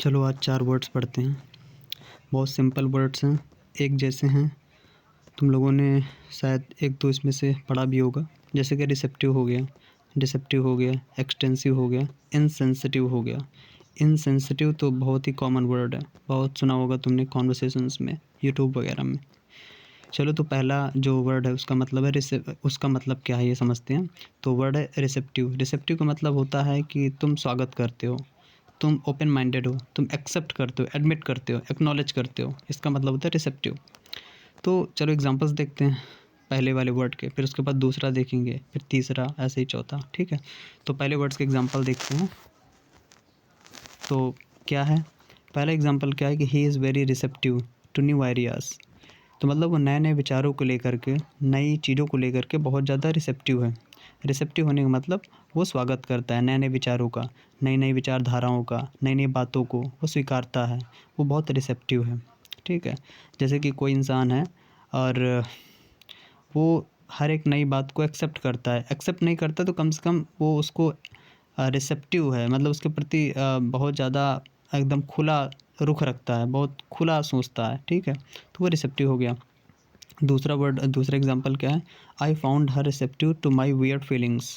चलो आज 4 वर्ड्स पढ़ते हैं। बहुत सिंपल वर्ड्स हैं, एक जैसे हैं। तुम लोगों ने शायद एक दो इसमें से पढ़ा भी होगा, जैसे कि रिसेप्टिव हो गया, डिसेप्टिव हो गया, एक्सटेंसिव हो गया, इनसेंसिटिव हो गया। इनसेंसिटिव तो बहुत ही कॉमन वर्ड है, बहुत सुना होगा तुमने कॉन्वर्सेशंस में, यूट्यूब वगैरह में। चलो तो पहला जो वर्ड है उसका मतलब है उसका मतलब क्या है ये समझते हैं। तो वर्ड है रिसेप्टिव। रिसेप्टिव का मतलब होता है कि तुम स्वागत करते हो, तुम ओपन माइंडेड हो, तुम एक्सेप्ट करते हो, एडमिट करते हो, एक्नॉलेज करते हो, इसका मतलब होता है रिसेप्टिव। तो चलो एग्जांपल्स देखते हैं पहले वाले वर्ड के, फिर उसके बाद दूसरा देखेंगे, फिर तीसरा, ऐसे ही चौथा। ठीक है, तो पहले वर्ड्स के एग्जांपल देखते हैं। तो क्या है पहला एग्जांपल, क्या है कि he is very receptive to new ideas. तो मतलब वो नए नए विचारों को लेकर के, नई चीज़ों को लेकर के बहुत ज़्यादा रिसेप्टिव है। रिसेप्टिव होने का मतलब वो स्वागत करता है नए नए विचारों का, नई नई विचारधाराओं का, नई नई बातों को वो स्वीकारता है। वो बहुत रिसेप्टिव है। ठीक है, जैसे कि कोई इंसान है और वो हर एक नई बात को एक्सेप्ट करता है। एक्सेप्ट नहीं करता तो कम से कम वो उसको रिसेप्टिव है, मतलब उसके प्रति बहुत ज़्यादा एकदम खुला रुख रखता है, बहुत खुला सोचता है। ठीक है, तो वो रिसेप्टिव हो गया। दूसरा एग्जांपल क्या है, I found her receptive to my weird feelings.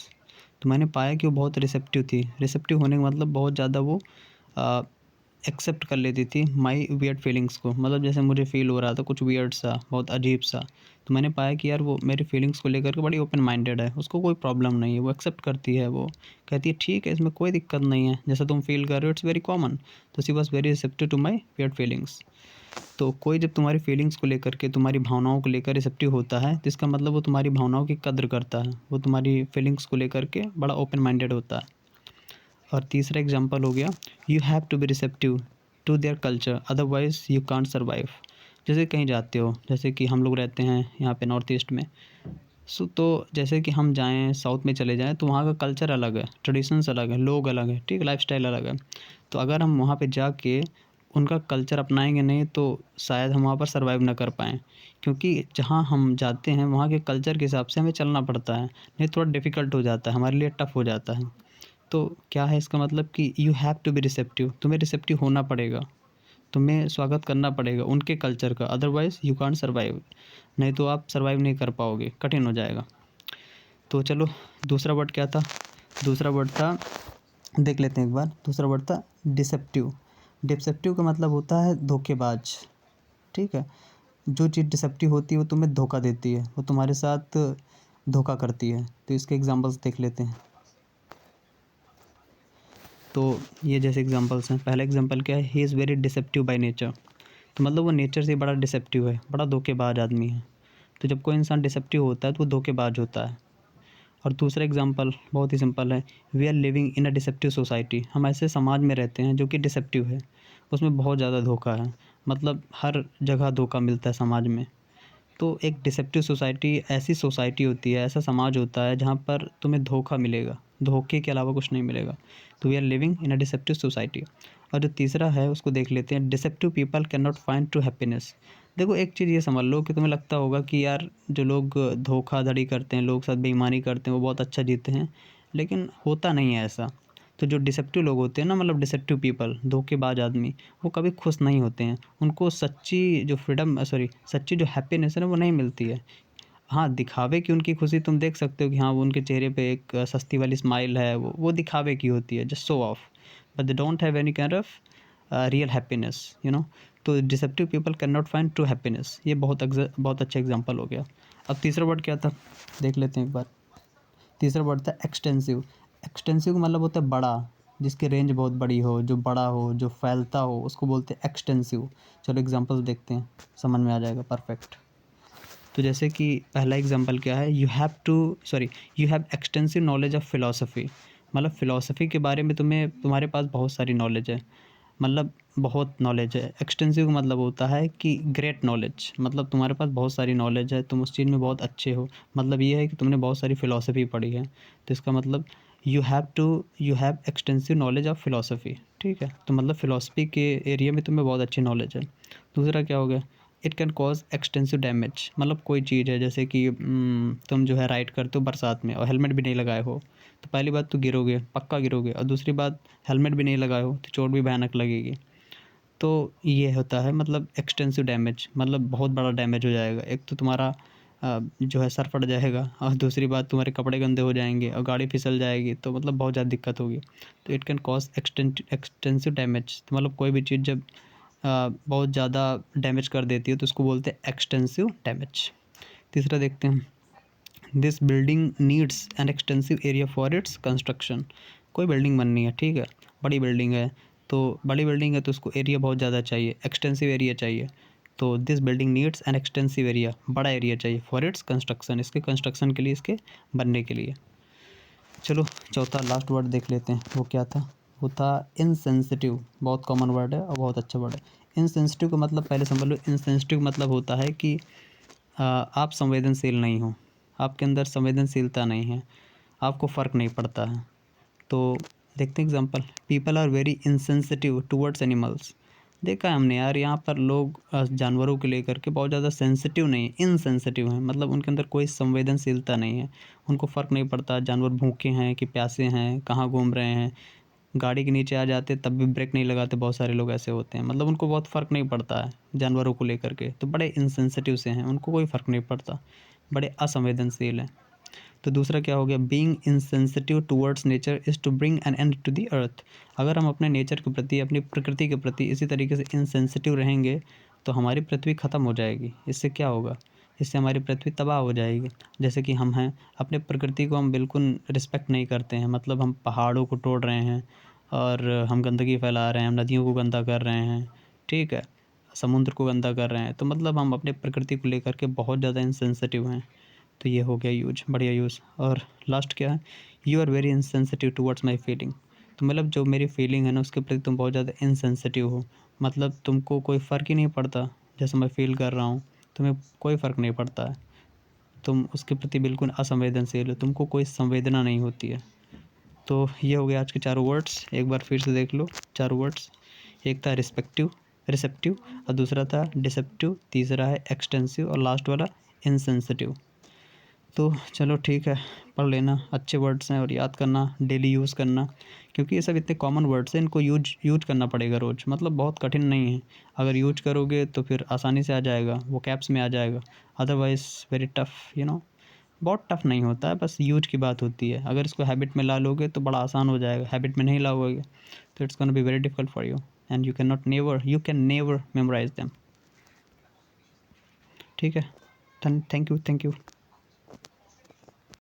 तो मैंने पाया कि वो बहुत रिसेप्टिव थी। रिसेप्टिव होने का मतलब बहुत ज़्यादा वो एक्सेप्ट कर लेती थी माई वियर्ड फीलिंग्स को। मतलब जैसे मुझे फ़ील हो रहा था कुछ वियर्ड सा, बहुत अजीब सा, तो मैंने पाया कि यार वो मेरी फीलिंग्स को लेकर के बड़ी ओपन माइंडेड है, उसको कोई प्रॉब्लम नहीं है, वो एक्सेप्ट करती है। वो कहती है ठीक है, इसमें कोई दिक्कत नहीं है, जैसा तुम फील कर रहे हो इट्स वेरी कॉमन। तो she was very receptive to my weird feelings. तो कोई जब तुम्हारी फीलिंग्स को लेकर के, तुम्हारी भावनाओं को लेकर रिसेप्टिव होता है, तो इसका मतलब वो तुम्हारी भावनाओं की कद्र करता है, वो तुम्हारी फीलिंग्स को लेकर के बड़ा ओपन माइंडेड होता है। और तीसरा एग्जांपल हो गया, you have to be receptive to their culture otherwise you can't survive. जैसे कहीं जाते हो, जैसे कि हम लोग रहते हैं यहाँ पे नॉर्थ ईस्ट में, तो जैसे कि हम जाएं साउथ में चले जाएं तो वहाँ का कल्चर अलग है, ट्रेडिशंस अलग है, लोग अलग है, ठीक, लाइफस्टाइल अलग है। तो अगर हम वहाँ पे जाके उनका कल्चर अपनाएंगे नहीं तो शायद हम वहाँ पर सर्वाइव ना कर पाएँ, क्योंकि जहाँ हम जाते हैं वहाँ के कल्चर के हिसाब से हमें चलना पड़ता है, नहीं थोड़ा डिफ़िकल्ट हो जाता है, हमारे लिए टफ़ हो जाता है। तो क्या है इसका मतलब कि you have to be receptive, तुम्हें रिसेप्टिव होना पड़ेगा, तुम्हें स्वागत करना पड़ेगा उनके कल्चर का, अदरवाइज़ यू कांट सर्वाइव, नहीं तो आप सर्वाइव नहीं कर पाओगे, कठिन हो जाएगा। तो चलो दूसरा वर्ड क्या था, दूसरा वर्ड था, देख लेते हैं एक बार। दूसरा वर्ड था डिसेप्टिव। डिसेप्टिव का मतलब होता है धोखेबाज। ठीक है, जो चीज़ डिसेप्टिव होती है वो तुम्हें धोखा देती है, वो तुम्हारे साथ धोखा करती है। तो इसके एग्जांपल्स देख लेते हैं। तो ये जैसे एग्जांपल्स हैं, पहला एग्जांपल क्या है, ही is very deceptive by nature. तो मतलब वो नेचर से बड़ा डिसेप्टिव है, बड़ा धोखेबाज आदमी है। तो जब कोई इंसान डिसेप्टिव होता है तो वो धोखेबाज होता है। और दूसरा एग्जांपल बहुत ही सिंपल है, we are living in a deceptive society. हम ऐसे समाज में रहते हैं जो कि डिसेप्टिव है, उसमें बहुत ज़्यादा धोखा है, मतलब हर जगह धोखा मिलता है समाज में। तो एक डिसेप्टिव सोसाइटी ऐसी सोसाइटी होती है, ऐसा समाज होता है जहाँ पर तुम्हें धोखा मिलेगा, धोखे के अलावा कुछ नहीं मिलेगा। तो we are living in a deceptive society. और जो तीसरा है उसको देख लेते हैं, deceptive people can not find true happiness. देखो एक चीज़ ये समझ लो कि तुम्हें लगता होगा कि यार जो लोग धोखाधड़ी करते हैं, लोग साथ बेईमानी करते हैं, वो बहुत अच्छा जीते हैं, लेकिन होता नहीं है ऐसा। तो जो डिसेप्टिव लोग होते हैं ना, मतलब डिसेप्टिव पीपल, धोखेबाज आदमी, वो कभी खुश नहीं होते हैं। उनको सच्ची जो सच्ची जो हैप्पीनेस है ना वो नहीं मिलती है। हाँ, दिखावे की उनकी खुशी तुम देख सकते हो कि हाँ, वो उनके चेहरे पे एक सस्ती वाली स्माइल है, वो दिखावे की होती है, just show off, but they don't have any kind of real happiness, you know. तो deceptive people can not find true happiness, ये बहुत अच्छा एग्जांपल हो गया। अब तीसरा वर्ड क्या था, देख लेते हैं एक बार। तीसरा वर्ड था एक्सटेंसिव। एक्सटेंसिव का मतलब होता है बड़ा, जिसकी रेंज बहुत बड़ी हो, जो बड़ा हो, जो फैलता हो, उसको बोलते हैं एक्सटेंसिव। चलो एग्जांपल्स देखते हैं, समझ में आ जाएगा परफेक्ट। तो जैसे कि पहला एग्जांपल क्या है, you have extensive knowledge of philosophy. मतलब फ़िलॉसफ़ी के बारे में तुम्हारे पास बहुत सारी नॉलेज है, मतलब बहुत नॉलेज है। एक्सटेंसिव का मतलब होता है कि ग्रेट नॉलेज, मतलब तुम्हारे पास बहुत सारी नॉलेज है, तुम उस चीज़ में बहुत अच्छे हो। मतलब ये है कि तुमने बहुत सारी फ़िलॉसफ़ी पढ़ी है, तो इसका मतलब you have extensive knowledge of philosophy. ठीक है, तो मतलब फ़िलॉसफी के एरिया में तुम्हें बहुत अच्छी नॉलेज है। दूसरा क्या हो गया, it can cause extensive damage. मतलब कोई चीज़ है, जैसे कि तुम जो है राइड करते हो बरसात में और हेलमेट भी नहीं लगाए हो, तो पहली बात तो गिरोगे, पक्का गिरोगे, और दूसरी बात हेलमेट भी नहीं लगाए हो तो चोट भी भयानक लगेगी। तो ये होता है मतलब एक्सटेंसिव डैमेज, मतलब बहुत बड़ा डैमेज हो जाएगा। एक तो तुम्हारा जो है सर फट जाएगा, और दूसरी बात तुम्हारे कपड़े गंदे हो जाएंगे और गाड़ी फिसल जाएगी, तो मतलब बहुत ज़्यादा दिक्कत होगी। तो it can cause extensive damage. तो मतलब कोई भी चीज़ जब बहुत ज़्यादा डैमेज कर देती है तो उसको बोलते हैं एक्सटेंसिव डैमेज। तीसरा देखते हैं, this building needs an extensive area for its construction. कोई बिल्डिंग बननी है, ठीक है, बड़ी बिल्डिंग है, तो बड़ी बिल्डिंग है तो उसको एरिया बहुत ज़्यादा चाहिए, एक्सटेंसिव एरिया चाहिए। तो this building needs an extensive area, बड़ा एरिया चाहिए, फॉर इट्स कंस्ट्रक्शन, इसके कंस्ट्रक्शन के लिए, इसके बनने के लिए। चलो चौथा लास्ट वर्ड देख लेते हैं, वो क्या था। वो था इनसेंसिटिव। बहुत कॉमन वर्ड है और बहुत अच्छा वर्ड है। इनसेंसिटिव का मतलब पहले समझ लो। इनसेंसिटिव मतलब होता है कि आप संवेदनशील नहीं हो, आपके अंदर संवेदनशीलता नहीं है, आपको फ़र्क नहीं पड़ता है। तो देखते हैं example, people are very insensitive towards animals. देखा है हमने यार, यहाँ पर लोग जानवरों को लेकर के बहुत ज़्यादा सेंसिटिव नहीं है, इनसेंसिटिव हैं, मतलब उनके अंदर कोई संवेदनशीलता नहीं है। उनको फ़र्क नहीं पड़ता जानवर भूखे हैं कि प्यासे हैं, कहाँ घूम रहे हैं, गाड़ी के नीचे आ जाते तब भी ब्रेक नहीं लगाते। बहुत सारे लोग ऐसे होते हैं, मतलब उनको बहुत फ़र्क नहीं पड़ता है जानवरों को लेकर के, तो बड़े इंसेंसिटिव से हैं, उनको कोई फ़र्क नहीं पड़ता, बड़े असंवेदनशील हैं। तो दूसरा क्या हो गया, being insensitive towards nature is to bring an end to the earth. अगर हम अपने नेचर के प्रति, अपनी प्रकृति के प्रति इसी तरीके से इनसेंसिटिव रहेंगे तो हमारी पृथ्वी ख़त्म हो जाएगी। इससे क्या होगा, इससे हमारी पृथ्वी तबाह हो जाएगी। जैसे कि हम हैं, अपने प्रकृति को हम बिल्कुल रिस्पेक्ट नहीं करते हैं, मतलब हम पहाड़ों को तोड़ रहे हैं और हम गंदगी फैला रहे हैं, हम नदियों को गंदा कर रहे हैं, ठीक है, समुद्र को गंदा कर रहे हैं। तो मतलब हम अपने प्रकृति को लेकर के बहुत ज़्यादा इनसेंसिटिव हैं। तो ये हो गया यूज, बढ़िया यूज़। और लास्ट क्या है, you are very insensitive towards my feeling. तो मतलब जो मेरी फीलिंग है ना, उसके प्रति तुम बहुत ज़्यादा इनसेंसिटिव हो, मतलब तुमको कोई फ़र्क ही नहीं पड़ता। जैसे मैं फ़ील कर रहा हूँ, तुम्हें कोई फ़र्क नहीं पड़ता है, तुम उसके प्रति बिल्कुल असंवेदनशील हो, तुमको कोई संवेदना नहीं होती है। तो ये हो गया आज के चारों वर्ड्स, एक बार फिर से देख लो चारों वर्ड्स। एक था रिस्पेक्टिव, रिसेप्टिव, और दूसरा था डिसेप्टिव, तीसरा है एक्सटेंसिव, और लास्ट वाला इनसेंसिटिव। तो चलो ठीक है, पढ़ लेना, अच्छे वर्ड्स हैं और याद करना, डेली यूज़ करना, क्योंकि ये सब इतने कॉमन वर्ड्स हैं, इनको यूज करना पड़ेगा रोज़, मतलब बहुत कठिन नहीं है। अगर यूज करोगे तो फिर आसानी से आ जाएगा, वो कैप्स में आ जाएगा। अदरवाइज़ वेरी टफ़, बहुत टफ़ नहीं होता है, बस यूज की बात होती है। अगर इसको हैबिट में ला लोगे तो बड़ा आसान हो जाएगा, हैबिट में नहीं लाओगे तो it's gonna be very difficult for you, and you can never memorise them. ठीक है, थैंक यू।